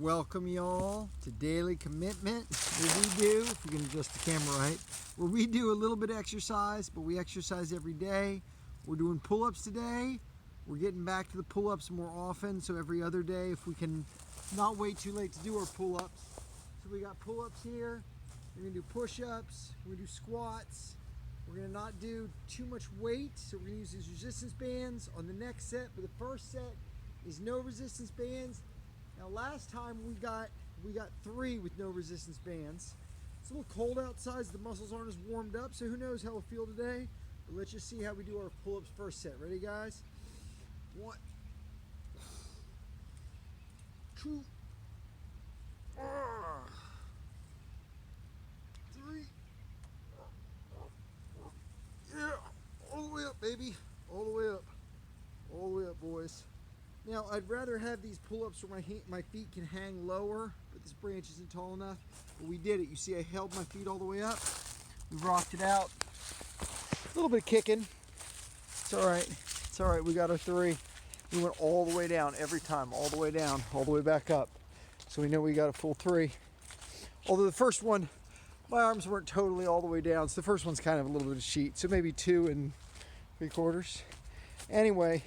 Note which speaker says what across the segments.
Speaker 1: Welcome y'all to Daily Commitment, where we do, if we can adjust the camera right, where we do a little bit of exercise, but we exercise every day. We're doing pull-ups today. We're getting back to the pull-ups more often, so every other day if we can not wait too late to do our pull-ups. So we got pull-ups here, we're gonna do push-ups, we're gonna do squats. We're gonna not do too much weight, so we're gonna use these resistance bands on the next set, but the first set is no resistance bands. Now last time we got 3 with no resistance bands. It's a little cold outside, so the muscles aren't as warmed up, so who knows how we'll feel today. But let's just see how we do our pull-ups first set. Ready, guys? 1, 2, 3. Yeah, all the way up, baby. All the way up. All the way up, boys. Now, I'd rather have these pull-ups where my feet can hang lower, but this branch isn't tall enough. But we did it. You see I held my feet all the way up. We rocked it out. A little bit of kicking. It's all right. It's all right. We got our 3. We went all the way down every time. All the way down, all the way back up. So we know we got a full 3. Although the first one, my arms weren't totally all the way down. So the first one's kind of a little bit of sheet. So maybe 2 3/4. Anyway,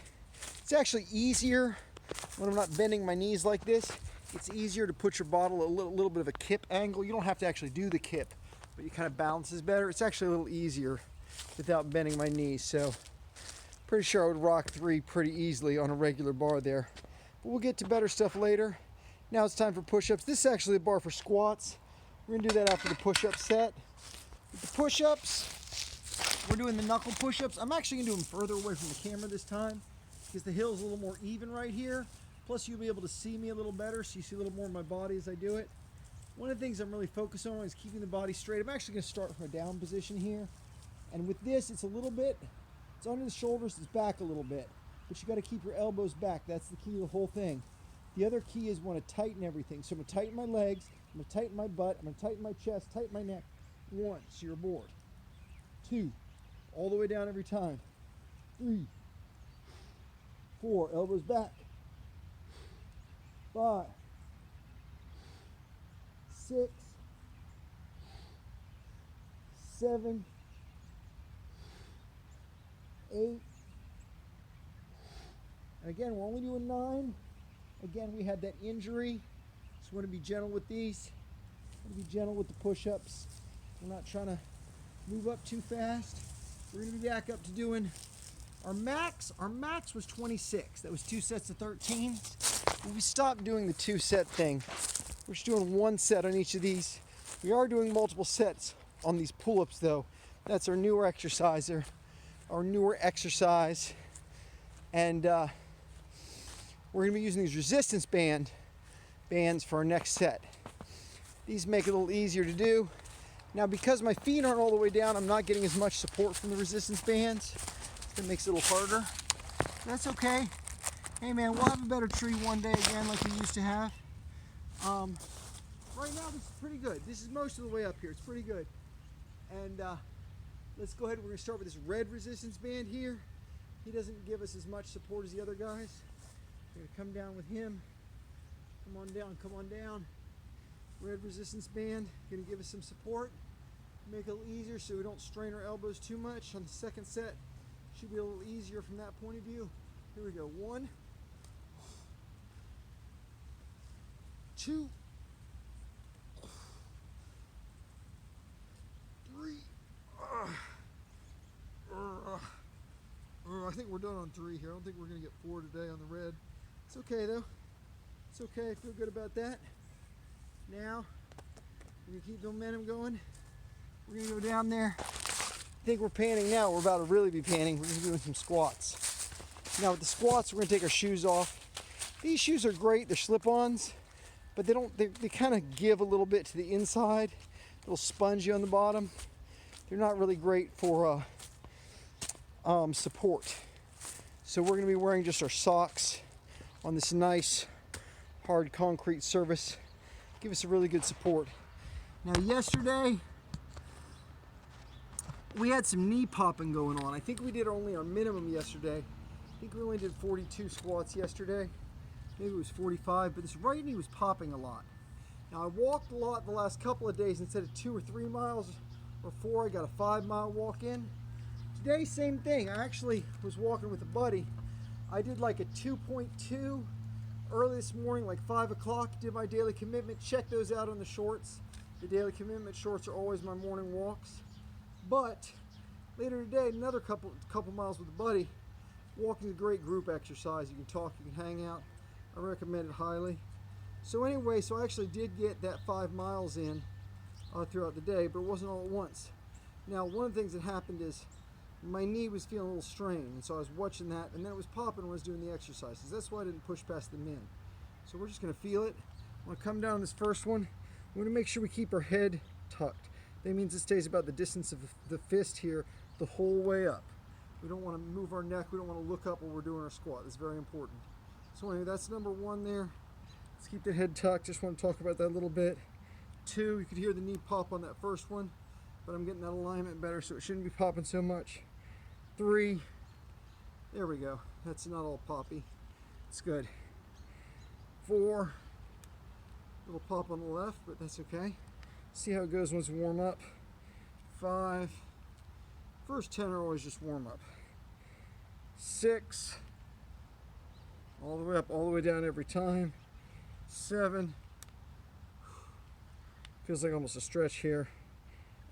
Speaker 1: it's actually easier when I'm not bending my knees like this. It's easier to put your bottle a little bit of a kip angle. You don't have to actually do the kip, but it kind of balances better. It's actually a little easier without bending my knees. So pretty sure I would rock 3 pretty easily on a regular bar there. But we'll get to better stuff later. Now it's time for push-ups. This is actually a bar for squats. We're gonna do that after the push-up set. With the push-ups, we're doing the knuckle push-ups. I'm actually gonna do them further away from the camera this time, because the hill's a little more even right here. Plus you'll be able to see me a little better, so you see a little more of my body as I do it. One of the things I'm really focused on is keeping the body straight. I'm actually gonna start from a down position here. And with this, it's under the shoulders, it's back a little bit. But you gotta keep your elbows back. That's the key to the whole thing. The other key is want to tighten everything. So I'm gonna tighten my legs, I'm gonna tighten my butt, I'm gonna tighten my chest, tighten my neck. 1, so you're aboard. 2, all the way down every time. 3, 4, elbows back. 5, 6, 7, 8. And again, we're only doing 9. Again, we had that injury, so we want to be gentle with these. We want to be gentle with the push-ups. We're not trying to move up too fast. We're going to be back up to doing our max. Our max was 26. That was 2 sets of 13. But we stopped doing the 2-set thing. We're just doing 1 set on each of these. We are doing multiple sets on these pull-ups though. That's our newer exercise. And we're going to be using these resistance bands for our next set. These make it a little easier to do. Now, because my feet aren't all the way down, I'm not getting as much support from the resistance bands. That makes it a little harder. That's okay. Hey man, we'll have a better tree one day again like we used to have. Right now this is pretty good. This is most of the way up here. It's pretty good. And let's go ahead. We're going to start with this red resistance band here. He doesn't give us as much support as the other guys. We're going to come down with him. Come on down, come on down. Red resistance band, going to give us some support. Make it a little easier so we don't strain our elbows too much. On the second set, should be a little easier from that point of view. Here we go. 1, 2, 3. I think we're done on 3 here. I don't think we're going to get 4 today on the red. It's okay though. It's okay. I feel good about that. Now, we're going to keep the momentum going. We're going to go down there. I think we're panning now. We're about to really be panning. We're going to be doing some squats. Now with the squats, we're going to take our shoes off. These shoes are great. They're slip-ons, but they kind of give a little bit to the inside. A little spongy on the bottom. They're not really great for support. So we're going to be wearing just our socks on this nice hard concrete surface. Give us a really good support. Now yesterday we had some knee popping going on. I think we did only our minimum yesterday. I think we only did 42 squats yesterday. maybe it was 45, but this right knee was popping a lot. Now I walked a lot the last couple of days. Instead of 2 or 3 miles or 4, I got a 5-mile walk in. Today, same thing. I actually was walking with a buddy. I did like a 2.2 early this morning, like 5 o'clock, did my daily commitment. Check those out on the shorts. The daily commitment shorts are always my morning walks. But later today, another couple miles with a buddy. Walking is a great group exercise. You can talk, you can hang out. I recommend it highly. So anyway, so I actually did get that 5 miles in throughout the day, but it wasn't all at once. Now, one of the things that happened is my knee was feeling a little strained, and so I was watching that, and then it was popping when I was doing the exercises. That's why I didn't push past the min. So we're just going to feel it. I'm going to come down on this first one. We want to make sure we keep our head tucked. That means it stays about the distance of the fist here the whole way up. We don't want to move our neck. We don't want to look up while we're doing our squat. That's very important. So anyway, that's number 1 there. Let's keep the head tucked. Just want to talk about that a little bit. 2, you could hear the knee pop on that first one, but I'm getting that alignment better, so it shouldn't be popping so much. 3, there we go. That's not all poppy. It's good. 4, little pop on the left, but that's okay. See how it goes once we warm up. 5, first 10 are always just warm up. 6, all the way up, all the way down every time. 7, feels like almost a stretch here.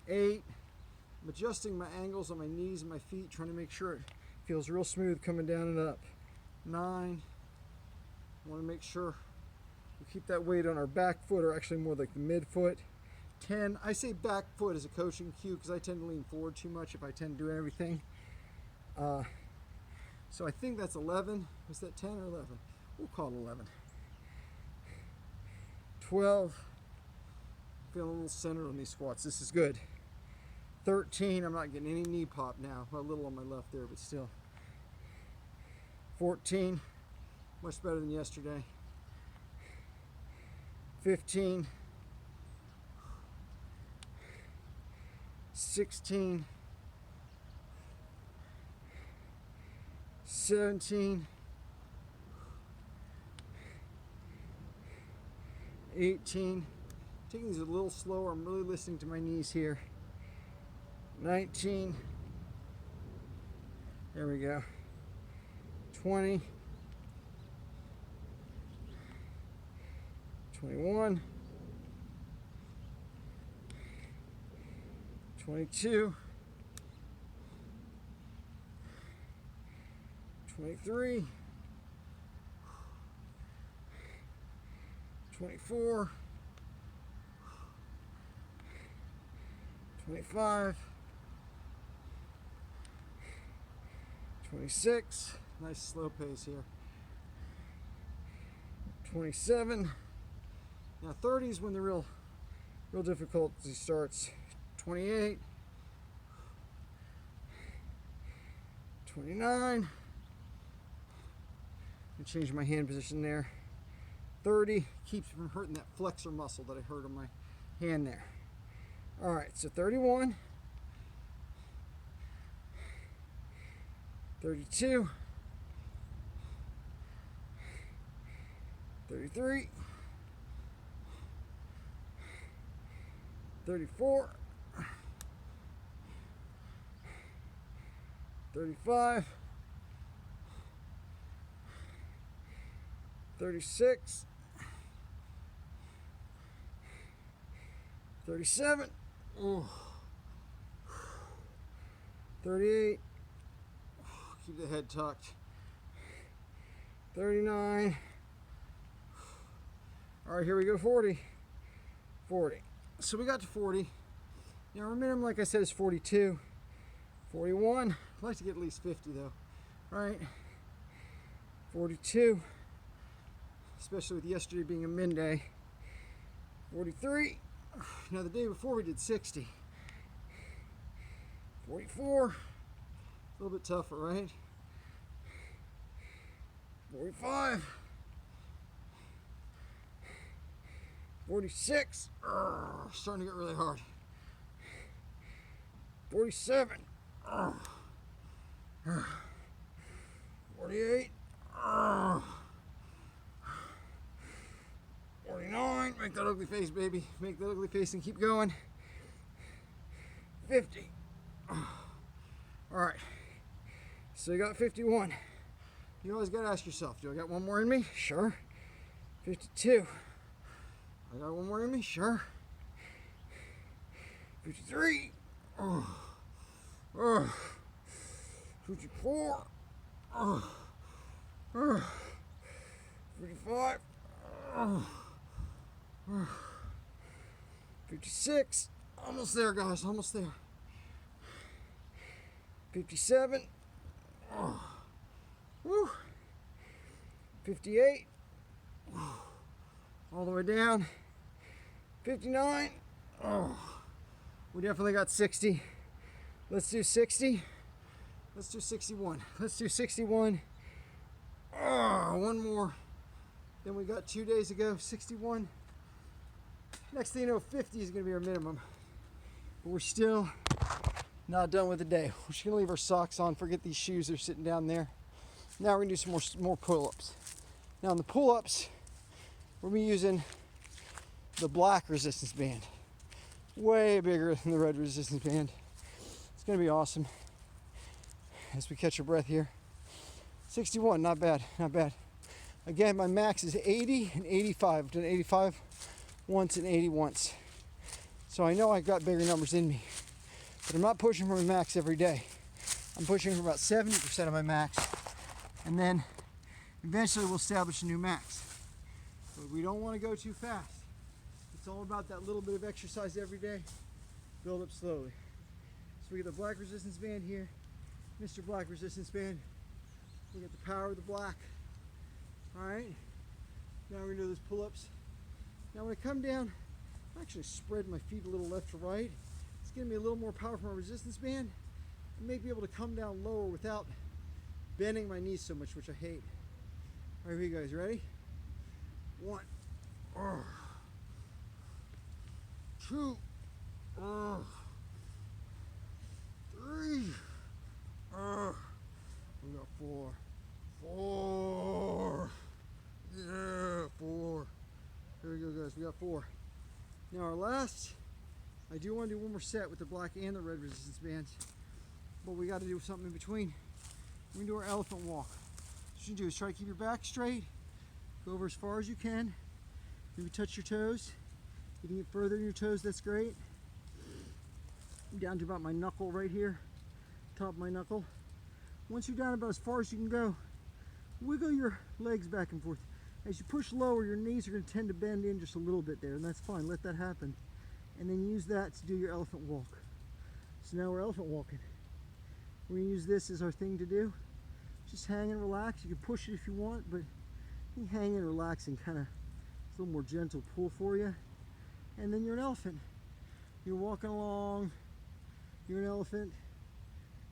Speaker 1: 8, I'm adjusting my angles on my knees and my feet, trying to make sure it feels real smooth coming down and up. 9, I want to make sure we keep that weight on our back foot, or actually more like the mid foot. 10, I say back foot as a coaching cue because I tend to lean forward too much if I tend to do everything. So I think that's 11. Was that 10 or 11? We'll call it 11. 12, feeling a little centered on these squats. This is good. 13, I'm not getting any knee pop now. A little on my left there, but still. 14, much better than yesterday. 15, 16, 17, 18, taking these a little slower. I'm really listening to my knees here. 19, there we go. 20, 21, 22, 23, 24, 25, 26, nice slow pace here. 27, now 30 is when the real difficulty starts. 28, 29, I change my hand position there. 30, keeps from hurting that flexor muscle that I hurt on my hand there. All right, so 31, 32, 33, 34, 35, 36, 37, 38, keep the head tucked, 39, all right, here we go, 40, 40. So we got to 40. Now our minimum, like I said, is 42, 41. I'd like to get at least 50 though, right? 42, especially with yesterday being a min day. 43, now the day before we did 60. 44, a little bit tougher, right? 45, 46, starting to get really hard. 47, 48, 49. Make that ugly face, baby. Make that ugly face and keep going. 50. All right. So you got 51. You always got to ask yourself, do I got one more in me? Sure. 52. I got one more in me? Sure. 53. 54. 55. 56. Almost there, guys. Almost there. 57. Woo. 58. All the way down. 59. We definitely got 60. Let's do 60. Let's do 61. Let's do 61. One more than we got 2 days ago. 61. Next thing you know, 50 is going to be our minimum. But we're still not done with the day. We're just going to leave our socks on. Forget these shoes. They're sitting down there. Now we're going to do some more pull-ups. Now on the pull-ups, we're going to be using the black resistance band. Way bigger than the red resistance band. It's going to be awesome. As we catch our breath here. 61, not bad, not bad. Again, my max is 80 and 85. I've done 85 once and 80 once. So I know I've got bigger numbers in me. But I'm not pushing for my max every day. I'm pushing for about 70% of my max. And then eventually we'll establish a new max. But we don't want to go too fast. It's all about that little bit of exercise every day. Build up slowly. So we get the black resistance band here. Mr. Black resistance band. We get the power of the black. Alright. Now we're going to do those pull-ups. Now when I come down, I actually spread my feet a little left to right. It's giving me a little more power from my resistance band. I may be able to come down lower without bending my knees so much, which I hate. Alright, here you guys, ready? 1. 2. 3. We got 4. 4. Yeah, 4. Here we go, guys. We got 4. Now our last, I do want to do one more set with the black and the red resistance bands, but we got to do something in between. We're going to do our elephant walk. What you do is try to keep your back straight, go over as far as you can, maybe touch your toes. If you can get further in your toes, that's great. Down to about my knuckle right here, top of my knuckle. Once you're down about as far as you can go, wiggle your legs back and forth. As you push lower, your knees are going to tend to bend in just a little bit there, and that's fine. Let that happen. And then use that to do your elephant walk. So now we're elephant walking. We're going to use this as our thing to do. Just hang and relax. You can push it if you want, but you hang and relax and kind of, it's a little more gentle pull for you. And then you're an elephant. You're walking along. You're an elephant.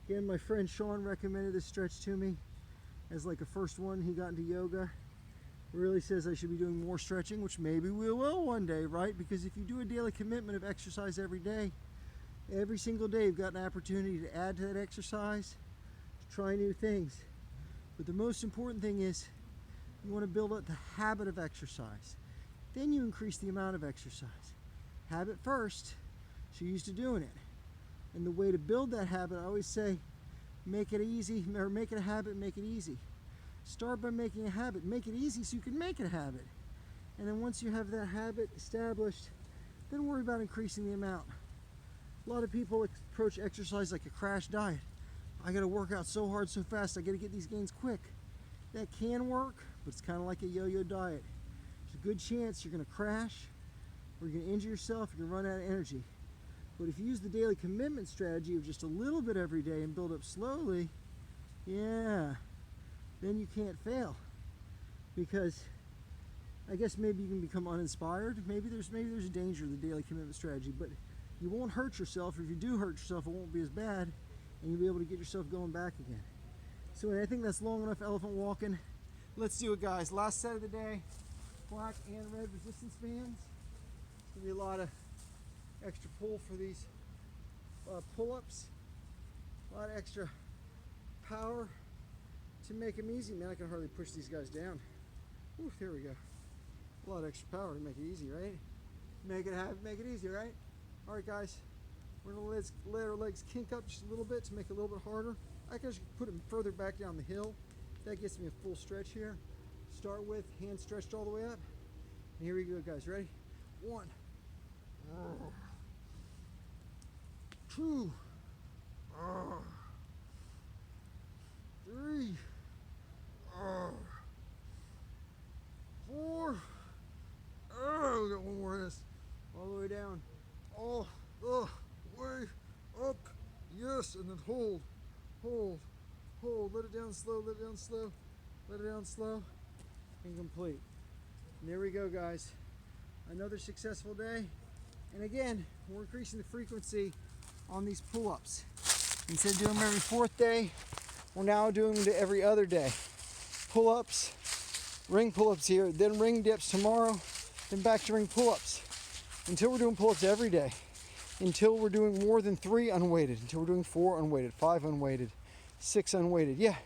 Speaker 1: Again, my friend Sean recommended this stretch to me as like a first one. He got into yoga. Really says I should be doing more stretching, which maybe we will one day, right? Because if you do a daily commitment of exercise every day, every single day you've got an opportunity to add to that exercise, to try new things. But the most important thing is you want to build up the habit of exercise. Then you increase the amount of exercise. Habit first, so you're used to doing it. And the way to build that habit, I always say, make it easy, or make it a habit, make it easy. Start by making a habit. Make it easy so you can make it a habit. And then once you have that habit established, then worry about increasing the amount. A lot of people approach exercise like a crash diet. I gotta work out so hard, so fast, I gotta get these gains quick. That can work, but it's kind of like a yo-yo diet. There's a good chance you're gonna crash, or you're gonna injure yourself, you're gonna run out of energy. But if you use the daily commitment strategy of just a little bit every day and build up slowly, yeah, then you can't fail. Because I guess maybe you can become uninspired. Maybe there's a danger of the daily commitment strategy, but you won't hurt yourself, or if you do hurt yourself, it won't be as bad, and you'll be able to get yourself going back again. So I think that's long enough elephant walking. Let's do it, guys. Last set of the day, black and red resistance bands. There'll be a lot of extra pull for these pull-ups. A lot of extra power to make them easy. Man, I can hardly push these guys down. Ooh, there we go. A lot of extra power to make it easy, right? Make it easy, right? All right, guys. We're gonna let our legs kink up just a little bit to make it a little bit harder. I can just put them further back down the hill. That gets me a full stretch here. Start with hands stretched all the way up. And here we go, guys. Ready? 1, 2, 3, 4. Oh, we got one more of this. All the way down. All the way up. Yes, and then hold, hold, hold. Let it down slow, let it down slow, let it down slow, and complete. And there we go, guys. Another successful day. And again, we're increasing the frequency on these pull-ups. Instead of doing them every 4th day, we're now doing them every other day. Pull-ups, ring pull-ups here, then ring dips tomorrow, then back to ring pull-ups. Until we're doing pull-ups every day. Until we're doing more than 3 unweighted. Until we're doing 4 unweighted, 5 unweighted, 6 unweighted. Yeah,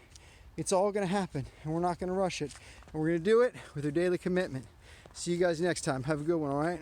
Speaker 1: it's all gonna happen, and we're not gonna rush it. And we're gonna do it with our daily commitment. See you guys next time. Have a good one, all right?